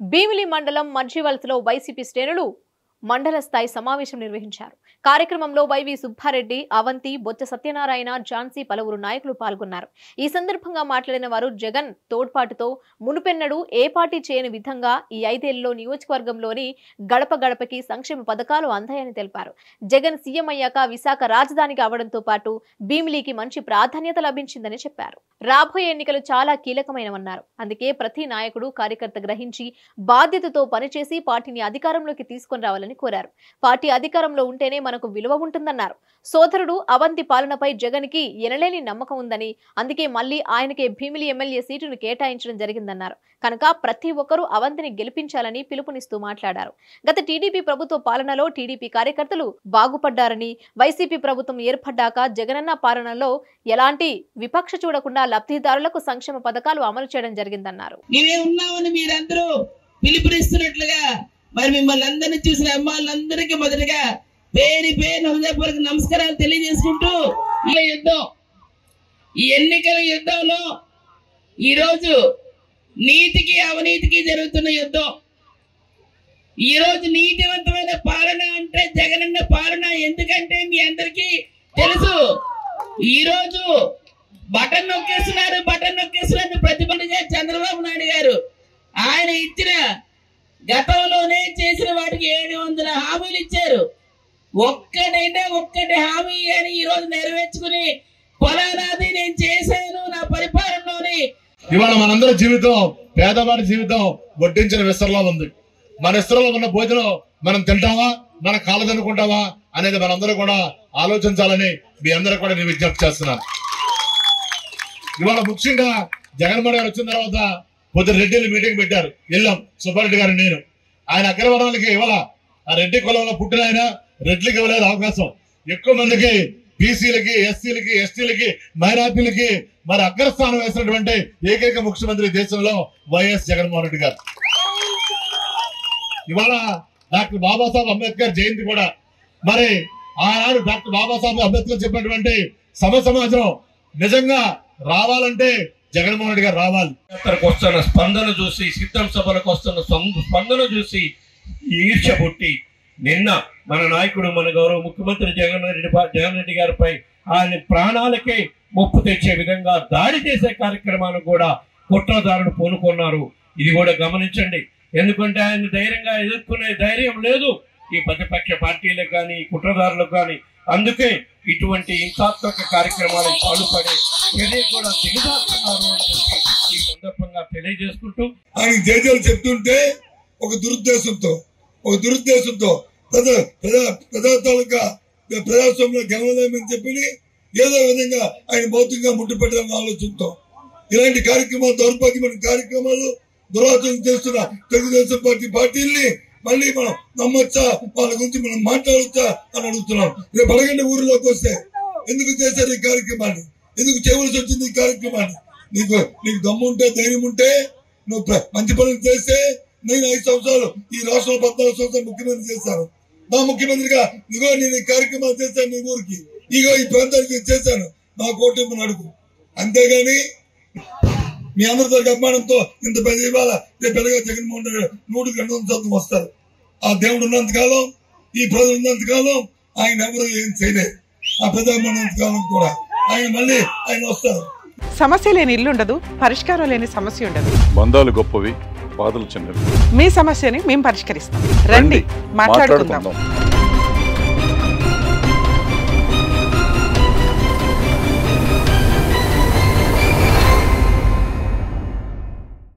భీమిలి మండలం మర్జివల్స్లో వైసీపీ శ్రేణులు మండల స్థాయి సమావేశం నిర్వహించారు. కార్యక్రమంలో వైవి సుబ్బారెడ్డి, అవంతి, బొత్స సత్యనారాయణ, ఝాన్సీ పలువురు నాయకులు పాల్గొన్నారు. ఈ సందర్భంగా మాట్లాడిన వారు జగన్ తోడ్పాటుతో మునుపెన్నడూ ఏ పార్టీ చేయని విధంగా ఈ 5 ఏళ్లలో నియోజకవర్గంలోని గడప గడపకి సంక్షేమ పథకాలు అందాయని తెలిపారు. జగన్ సీఎం అయ్యాక విశాఖ రాజధానికి అవడంతో పాటు భీమిలికి మంచి ప్రాధాన్యత లభించిందని చెప్పారు. రాబోయే ఎన్నికలు చాలా కీలకమైనవన్నారు. అందుకే ప్రతి నాయకుడు, కార్యకర్త గ్రహించి బాధ్యతతో పనిచేసి పార్టీని అధికారంలోకి తీసుకొని రావాలని కోరారు. పార్టీ అధికారంలో ఉంటేనే మనకు విలువ ఉంటుందన్నారు. సోదరుడు అవంతి పాలనపై జగన్ కి ఎనలేని నమ్మకం ఉందని, అందుకే మళ్లీ ఆయనకే భీమిలి ఎమ్మెల్యే సీటును కేటాయించడం జరిగిందన్నారు. కనుక ప్రతి ఒక్కరూ అవంతిని గెలిపించాలని పిలుపునిస్తూ మాట్లాడారు. గత టీడీపీ ప్రభుత్వ పాలనలో టీడీపీ కార్యకర్తలు బాగుపడ్డారని, వైసీపీ ప్రభుత్వం ఏర్పడ్డాక జగనన్న పాలనలో ఎలాంటి విపక్ష చూడకుండా లబ్ధిదారులకు సంక్షేమ పథకాలు అమలు చేయడం జరిగిందన్నారు. మరి మిమ్మల్ని అందరినీ చూసిన అమ్మాయిలందరికీ మొదటగా పేరు హృదయపూర్వక నమస్కారాలు తెలియజేసుకుంటూ ఈ ఎన్నికల యుద్ధంలో ఈరోజు నీతికి అవినీతికి జరుగుతున్న యుద్ధం. ఈరోజు నీతివంతమైన పాలన అంటే జగనన్న పాలన. ఎందుకంటే మీ అందరికీ తెలుసు, ఈరోజు బటన్ నొక్కేస్తున్నారు ప్రతిబంధ చంద్రబాబు నాయుడు గారు. ఆయన ఇచ్చిన గతంలోనే చేసిన వాటికి 700 హామీలు ఇచ్చారు. ఒక్కటి హామీ అని ఈ రోజు నెరవేర్చుకుని ఫలానాది నేను చేశాను నా పరిపాలనలోని. ఇవాళ మనందరి జీవితం, పేదవాడి జీవితం వడ్డించిన విస్తరలో ఉంది. మన విస్తరలో ఉన్న భోజనం మనం తింటావా, మన కాలదనుకుంటావా అనేది మనందరూ కూడా ఆలోచించాలని మీ అందరూ కూడా నేను విజ్ఞప్తి చేస్తున్నాను. ఇవాళ ముఖ్యంగా జగన్మోహన్ గారు వచ్చిన తర్వాత పొద్దున రెడ్డిలు మీటింగ్ పెట్టారు. వెళ్ళాం సుబ్బారెడ్డి గారు, నేను. ఆయన అగ్రవర్ణాలకి ఇవాళ ఆ రెడ్డి కులంలో పుట్టిన ఆయన రెడ్లకి ఇవ్వలేదు అవకాశం. ఎక్కువ మందికి బీసీలకి, ఎస్సీలకి, ఎస్టీలకి, మైనార్టీలకి మరి అగ్రస్థానం వేసినటువంటి ఏకైక ముఖ్యమంత్రి దేశంలో వైఎస్ జగన్మోహన్ రెడ్డి గారు. ఇవాళ డాక్టర్ బాబాసాహెబ్ అంబేద్కర్ జయంతి కూడా. మరి ఆనాడు డాక్టర్ బాబాసాహెబ్ అంబేద్కర్ చెప్పినటువంటి సమాజం నిజంగా రావాలంటే జగన్మోహన్ రెడ్డి గారు రావాలి. వస్తున్న స్పందన చూసి, సిద్ధం సభలకు వస్తున్న స్పందన చూసి ఈర్ష్య పుట్టి నిన్న మన నాయకుడు, మన గౌరవ ముఖ్యమంత్రి జగన్ రెడ్డి గారిపై ఆయన ప్రాణాలకే ముప్పు తెచ్చే విధంగా దాడి చేసే కార్యక్రమాన్ని కూడా కుట్రదారులు పూనుకున్నారు. ఇది కూడా గమనించండి. ఎందుకంటే ఆయన ధైర్యంగా ఎదుర్కొనే ధైర్యం లేదు ఈ ప్రతిపక్ష పార్టీలకు కానీ, కుట్రదారులకు కానీ. అందుకే ఇటువంటి హింసాత్మక కార్యక్రమాలకు పాల్పడే చర్య కూడా దిగజారుతున్నారు అని చెప్పి ఈ సందర్భంగా తెలియజేసుకుంటూ ఆయన జేజీలు చెప్తుంటే ఒక దురుద్దేశంతో ప్రజాస్వామ్యంలో గెలవలేమని చెప్పి ఏదో విధంగా ఆయన భౌతికంగా ముట్టుపెట్టాలని ఆలోచనతో ఇలాంటి కార్యక్రమాలు, దౌర్భాగ్యమైన కార్యక్రమాలు, దురాచరణ చేస్తున్న తెలుగుదేశం పార్టీల్ని మళ్ళీ మనం నమ్మొచ్చా, వాళ్ళ గురించి మనం మాట్లాడొచ్చా అని అడుగుతున్నాం. రేపు అడగండి, ఊరిలోకి వస్తే ఎందుకు చేశారు ఈ కార్యక్రమాన్ని, ఎందుకు చేయవలసి వచ్చింది ఈ కార్యక్రమాన్ని? నీకు దమ్ము ఉంటే, ధైర్యం ఉంటే నువ్వు మంచి పనులు చేస్తే, నేను 5 సంవత్సరాలు ఈ రాష్ట్రంలో 14 సంవత్సరాలు ముఖ్యమంత్రి చేశాను. నా ముఖ్యమంత్రిగా నేను ఈ కార్యక్రమాలు చేశాను, నీ ఊరికి ఈ ప్రాంతానికి చేశాను, నా కోటమి అడుగు. అంతేగాని మీ అందరితో అభిమానంతో ఇంత పెద్ద ఇవాళ రేపు పెద్దగా జగన్మోహన్ రెడ్డి 100% వస్తారు. ఆ దేవుడు ఉన్నంతకాలం, ఈ ప్రజలు ఉన్నంతకాలం ఆయన ఎవరు ఏం చేయలేదు. ఆ ప్రజాభిమానంతకాలం కూడా ఆయన వస్తారు. సమస్య లేని ఇల్లు ఉండదు, పరిష్కారం లేని సమస్య ఉండదు. బంధాలు గొప్పవి, బాధలు చిన్నవి. మీ సమస్యని మేము పరిష్కరిస్తాం. రండి, మాట్లాడుకుందాం.